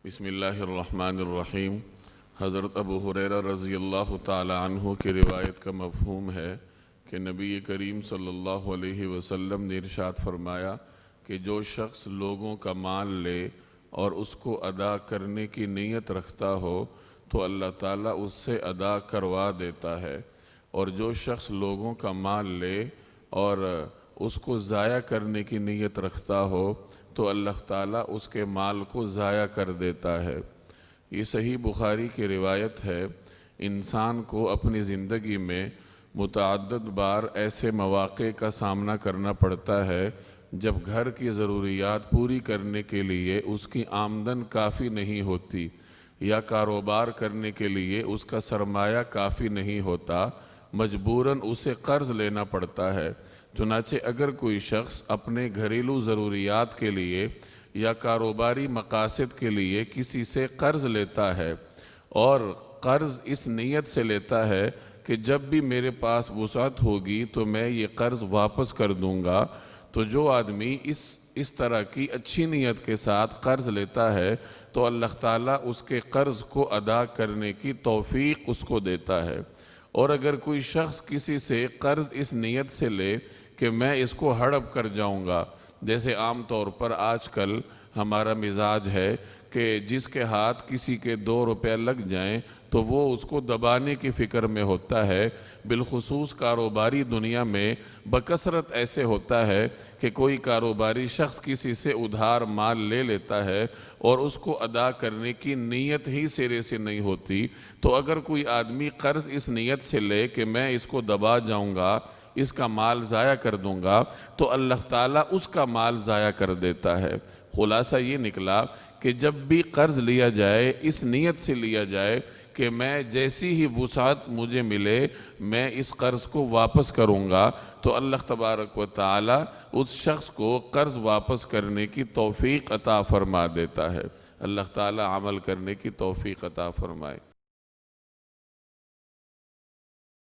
بسم اللہ الرحمن الرحیم۔ حضرت ابو ہریرہ رضی اللہ تعالی عنہ کی روایت کا مفہوم ہے کہ نبی کریم صلی اللہ علیہ وسلم نے ارشاد فرمایا کہ جو شخص لوگوں کا مال لے اور اس کو ادا کرنے کی نیت رکھتا ہو تو اللہ تعالیٰ اس سے ادا کروا دیتا ہے، اور جو شخص لوگوں کا مال لے اور اس کو ضائع کرنے کی نیت رکھتا ہو تو اللہ تعالیٰ اس کے مال کو ضائع کر دیتا ہے۔ یہ صحیح بخاری کی روایت ہے۔ انسان کو اپنی زندگی میں متعدد بار ایسے مواقع کا سامنا کرنا پڑتا ہے جب گھر کی ضروریات پوری کرنے کے لیے اس کی آمدن کافی نہیں ہوتی، یا کاروبار کرنے کے لیے اس کا سرمایہ کافی نہیں ہوتا، مجبوراً اسے قرض لینا پڑتا ہے۔ چنانچہ اگر کوئی شخص اپنے گھریلو ضروریات کے لیے یا کاروباری مقاصد کے لیے کسی سے قرض لیتا ہے اور قرض اس نیت سے لیتا ہے کہ جب بھی میرے پاس وسعت ہوگی تو میں یہ قرض واپس کر دوں گا، تو جو آدمی اس طرح کی اچھی نیت کے ساتھ قرض لیتا ہے تو اللہ تعالیٰ اس کے قرض کو ادا کرنے کی توفیق اس کو دیتا ہے۔ اور اگر کوئی شخص کسی سے قرض اس نیت سے لے کہ میں اس کو ہڑپ کر جاؤں گا، جیسے عام طور پر آج کل ہمارا مزاج ہے کہ جس کے ہاتھ کسی کے 2 روپے لگ جائیں تو وہ اس کو دبانے کی فکر میں ہوتا ہے۔ بالخصوص کاروباری دنیا میں بکثرت ایسے ہوتا ہے کہ کوئی کاروباری شخص کسی سے ادھار مال لے لیتا ہے اور اس کو ادا کرنے کی نیت ہی سرے سے نہیں ہوتی، تو اگر کوئی آدمی قرض اس نیت سے لے کہ میں اس کو دبا جاؤں گا، اس کا مال ضائع کر دوں گا، تو اللہ تعالیٰ اس کا مال ضائع کر دیتا ہے۔ خلاصہ یہ نکلا کہ جب بھی قرض لیا جائے اس نیت سے لیا جائے کہ میں جیسی ہی وسعت مجھے ملے میں اس قرض کو واپس کروں گا، تو اللہ تبارک و تعالی اس شخص کو قرض واپس کرنے کی توفیق عطا فرما دیتا ہے۔ اللہ تعالی عمل کرنے کی توفیق عطا فرمائے۔